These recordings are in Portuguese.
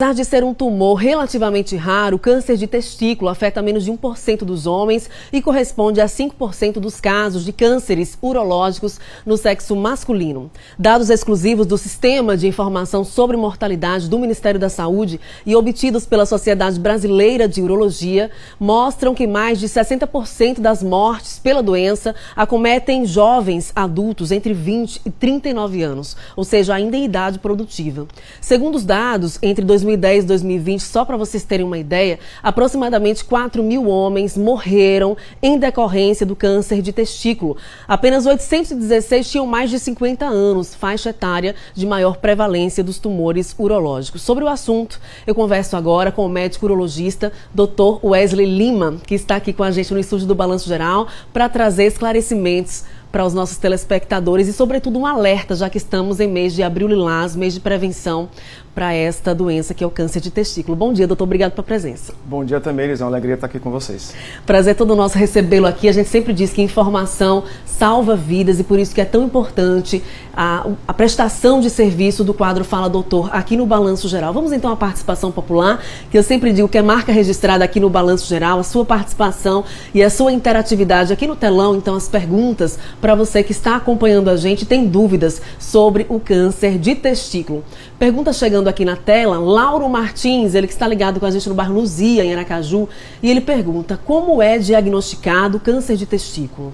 Apesar de ser um tumor relativamente raro, o câncer de testículo afeta menos de 1% dos homens e corresponde a 5% dos casos de cânceres urológicos no sexo masculino. Dados exclusivos do Sistema de Informação sobre Mortalidade do Ministério da Saúde e obtidos pela Sociedade Brasileira de Urologia mostram que mais de 60% das mortes pela doença acometem jovens adultos entre 20 e 39 anos, ou seja, ainda em idade produtiva. Segundo os dados, entre 2010 e 2020, só para vocês terem uma ideia, aproximadamente 4.000 homens morreram em decorrência do câncer de testículo. Apenas 816 tinham mais de 50 anos, faixa etária de maior prevalência dos tumores urológicos. Sobre o assunto, eu converso agora com o médico urologista Dr. Wesley Lima, que está aqui com a gente no estúdio do Balanço Geral para trazer esclarecimentos para os nossos telespectadores e, sobretudo, um alerta, já que estamos em mês de Abril Lilás, mês de prevenção para esta doença que é o câncer de testículo. Bom dia, doutor. Obrigado pela presença. Bom dia também, Elis. É uma alegria estar aqui com vocês. Prazer todo nosso recebê-lo aqui. A gente sempre diz que informação salva vidas e por isso que é tão importante a prestação de serviço do quadro Fala Doutor aqui no Balanço Geral. Vamos então à participação popular, que eu sempre digo que é marca registrada aqui no Balanço Geral, a sua participação e a sua interatividade aqui no telão. Então, as perguntas para você que está acompanhando a gente, tem dúvidas sobre o câncer de testículo. Pergunta chegando aqui na tela, Lauro Martins, ele que está ligado com a gente no bairro Luzia, em Aracaju, e ele pergunta: como é diagnosticado o câncer de testículo?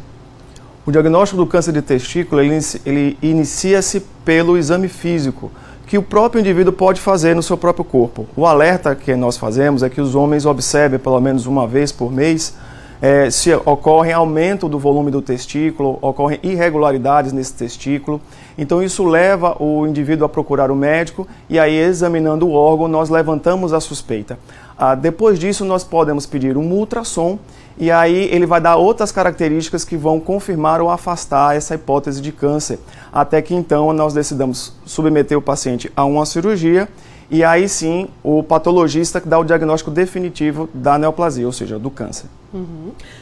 O diagnóstico do câncer de testículo, ele inicia-se pelo exame físico, que o próprio indivíduo pode fazer no seu próprio corpo. O alerta que nós fazemos é que os homens observem pelo menos uma vez por mês se ocorre aumento do volume do testículo, ocorrem irregularidades nesse testículo. Então isso leva o indivíduo a procurar o médico e aí, examinando o órgão, nós levantamos a suspeita. Depois disso, nós podemos pedir um ultrassom e aí ele vai dar outras características que vão confirmar ou afastar essa hipótese de câncer, até que então nós decidamos submeter o paciente a uma cirurgia e aí sim o patologista que dá o diagnóstico definitivo da neoplasia, ou seja, do câncer.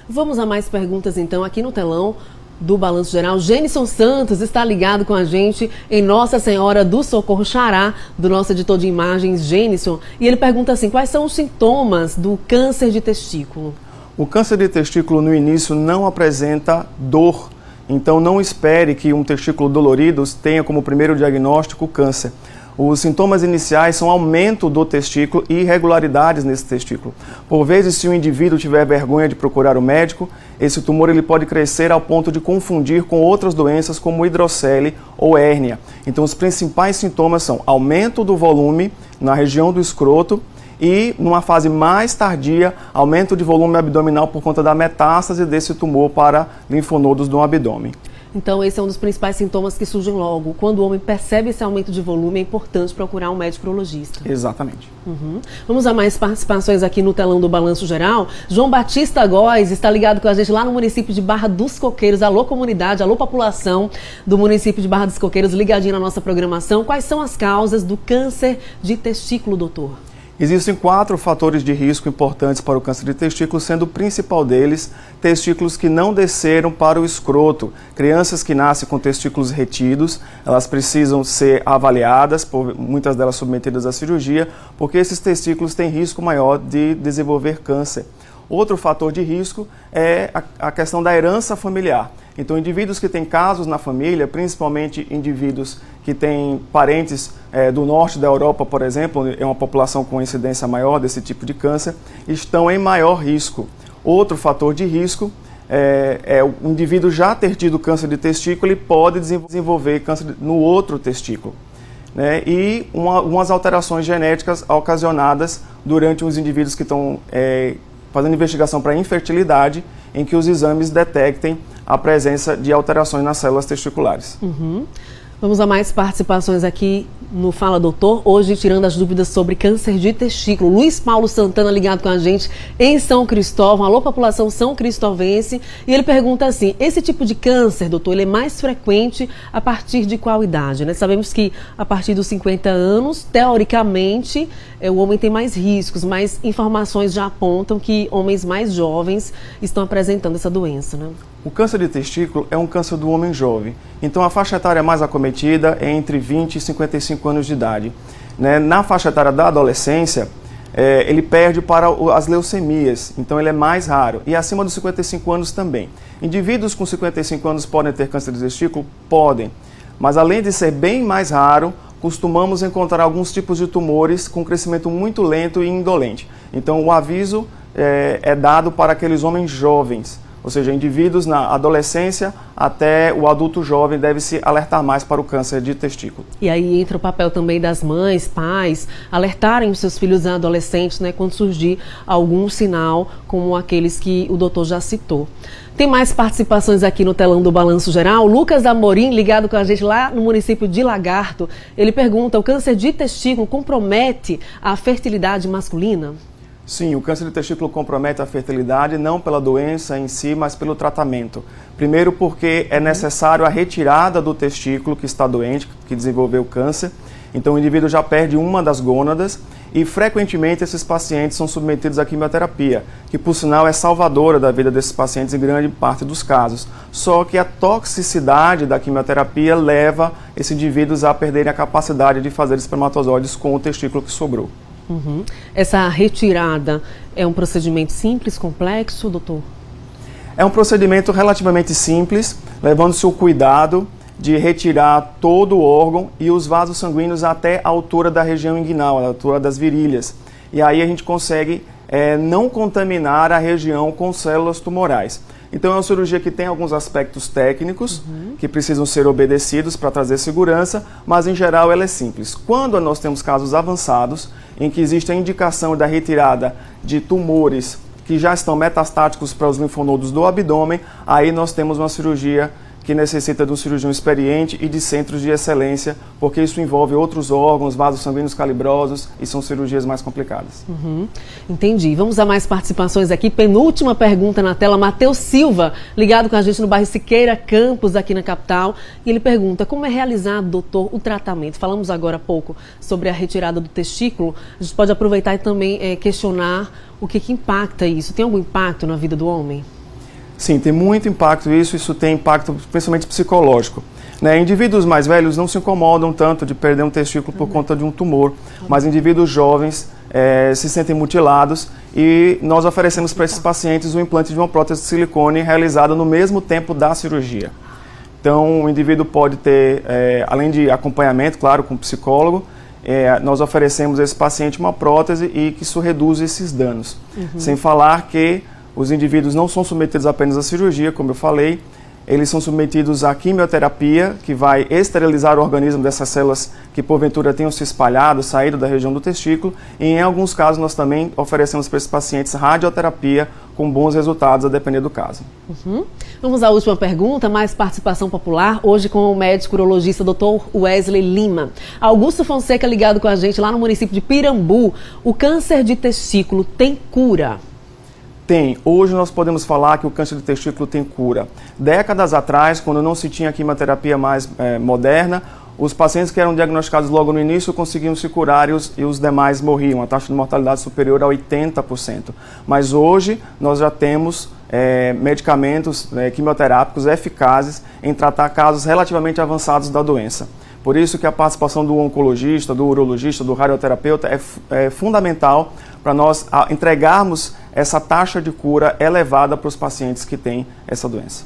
Vamos a mais perguntas então aqui no telão do Balanço Geral. Gênison Santos está ligado com a gente em Nossa Senhora do Socorro Xará, do nosso editor de imagens, Gênison, e ele pergunta assim: quais são os sintomas do câncer de testículo? O câncer de testículo no início não apresenta dor, então não espere que um testículo dolorido tenha como primeiro diagnóstico câncer. Os sintomas iniciais são aumento do testículo e irregularidades nesse testículo. Por vezes, se o indivíduo tiver vergonha de procurar o médico, esse tumor ele pode crescer ao ponto de confundir com outras doenças como hidrocele ou hérnia. Então, os principais sintomas são aumento do volume na região do escroto e, numa fase mais tardia, aumento de volume abdominal por conta da metástase desse tumor para linfonodos do abdômen. Então, esse é um dos principais sintomas que surgem logo. Quando o homem percebe esse aumento de volume, é importante procurar um médico urologista. Exatamente. Vamos a mais participações aqui no telão do Balanço Geral. João Batista Góes está ligado com a gente lá no município de Barra dos Coqueiros. Alô, comunidade, alô, população do município de Barra dos Coqueiros, ligadinho na nossa programação. Quais são as causas do câncer de testículo, doutor? Existem 4 fatores de risco importantes para o câncer de testículo, sendo o principal deles testículos que não desceram para o escroto. Crianças que nascem com testículos retidos, elas precisam ser avaliadas, muitas delas submetidas à cirurgia, porque esses testículos têm risco maior de desenvolver câncer. Outro fator de risco é a questão da herança familiar. Então, indivíduos que têm casos na família, principalmente indivíduos que têm parentes do norte da Europa, por exemplo, é uma população com incidência maior desse tipo de câncer, estão em maior risco. Outro fator de risco é o indivíduo já ter tido câncer de testículo e pode desenvolver câncer no outro testículo. E umas alterações genéticas ocasionadas durante os indivíduos que estão fazendo investigação para infertilidade, em que os exames detectem a presença de alterações nas células testiculares. Vamos a mais participações aqui no Fala Doutor, hoje tirando as dúvidas sobre câncer de testículo. Luiz Paulo Santana ligado com a gente em São Cristóvão. Alô, população são cristovense. E ele pergunta assim: esse tipo de câncer, doutor, ele é mais frequente a partir de qual idade? Sabemos que a partir dos 50 anos, teoricamente, o homem tem mais riscos, mas informações já apontam que homens mais jovens estão apresentando essa doença, O câncer de testículo é um câncer do homem jovem, então a faixa etária mais acometida é entre 20 e 55 anos de idade. né? Na faixa etária da adolescência, ele perde para as leucemias, então ele é mais raro. E acima dos 55 anos também. Indivíduos com 55 anos podem ter câncer de testículo? Podem. Mas além de ser bem mais raro, costumamos encontrar alguns tipos de tumores com crescimento muito lento e indolente. Então o aviso é dado para aqueles homens jovens, ou seja, indivíduos na adolescência até o adulto jovem deve se alertar mais para o câncer de testículo. E aí entra o papel também das mães, pais, alertarem os seus filhos adolescentes, né, quando surgir algum sinal como aqueles que o doutor já citou. Tem mais participações aqui no telão do Balanço Geral. Lucas Amorim, ligado com a gente lá no município de Lagarto, ele pergunta: o câncer de testículo compromete a fertilidade masculina? Sim, o câncer de testículo compromete a fertilidade não pela doença em si, mas pelo tratamento. Primeiro porque é necessário a retirada do testículo que está doente, que desenvolveu o câncer. Então o indivíduo já perde uma das gônadas e frequentemente esses pacientes são submetidos à quimioterapia, que por sinal é salvadora da vida desses pacientes em grande parte dos casos. Só que a toxicidade da quimioterapia leva esses indivíduos a perderem a capacidade de fazer espermatozoides com o testículo que sobrou. Uhum. Essa retirada é um procedimento simples, complexo, doutor? É um procedimento relativamente simples, levando-se o cuidado de retirar todo o órgão e os vasos sanguíneos até a altura da região inguinal, a altura das virilhas. E aí a gente consegue não contaminar a região com células tumorais. Então é uma cirurgia que tem alguns aspectos técnicos que precisam ser obedecidos para trazer segurança, mas em geral ela é simples. Quando nós temos casos avançados, em que existe a indicação da retirada de tumores que já estão metastáticos para os linfonodos do abdômen, aí nós temos uma cirurgia que necessita de um cirurgião experiente e de centros de excelência, porque isso envolve outros órgãos, vasos sanguíneos calibrosos e são cirurgias mais complicadas. Entendi. Vamos a mais participações aqui. Penúltima pergunta na tela, Matheus Silva, ligado com a gente no bairro Siqueira Campos, aqui na capital. E ele pergunta: como é realizado, doutor, o tratamento? Falamos agora há pouco sobre a retirada do testículo. A gente pode aproveitar e também questionar o que impacta isso. Tem algum impacto na vida do homem? Sim, tem muito impacto isso tem impacto principalmente psicológico. Né? Indivíduos mais velhos não se incomodam tanto de perder um testículo por conta de um tumor, mas indivíduos jovens se sentem mutilados e nós oferecemos para esses pacientes o implante de uma prótese de silicone realizada no mesmo tempo da cirurgia. Então o indivíduo pode ter, além de acompanhamento, claro, com psicólogo, nós oferecemos a esse paciente uma prótese e que isso reduz esses danos. Sem falar que os indivíduos não são submetidos apenas à cirurgia, como eu falei, eles são submetidos à quimioterapia, que vai esterilizar o organismo dessas células que porventura tenham se espalhado, saído da região do testículo, e em alguns casos nós também oferecemos para esses pacientes radioterapia com bons resultados, a depender do caso. Vamos à última pergunta, mais participação popular, hoje com o médico urologista Dr. Wesley Lima. Augusto Fonseca ligado com a gente lá no município de Pirambu. O câncer de testículo tem cura? Tem. Hoje nós podemos falar que o câncer de testículo tem cura. Décadas atrás, quando não se tinha quimioterapia mais moderna, os pacientes que eram diagnosticados logo no início conseguiam se curar e os demais morriam, a taxa de mortalidade superior a 80%. Mas hoje nós já temos medicamentos quimioterápicos eficazes em tratar casos relativamente avançados da doença. Por isso que a participação do oncologista, do urologista, do radioterapeuta é fundamental para nós entregarmos essa taxa de cura elevada para os pacientes que têm essa doença.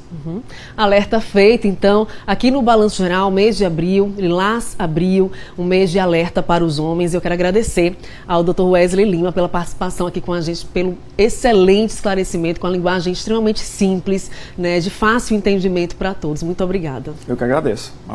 Alerta feito, então, aqui no Balanço Geral, mês de abril, Lilás Abril, um mês de alerta para os homens. Eu quero agradecer ao Dr. Wesley Lima pela participação aqui com a gente, pelo excelente esclarecimento, com a linguagem extremamente simples, né, de fácil entendimento para todos. Muito obrigada. Eu que agradeço.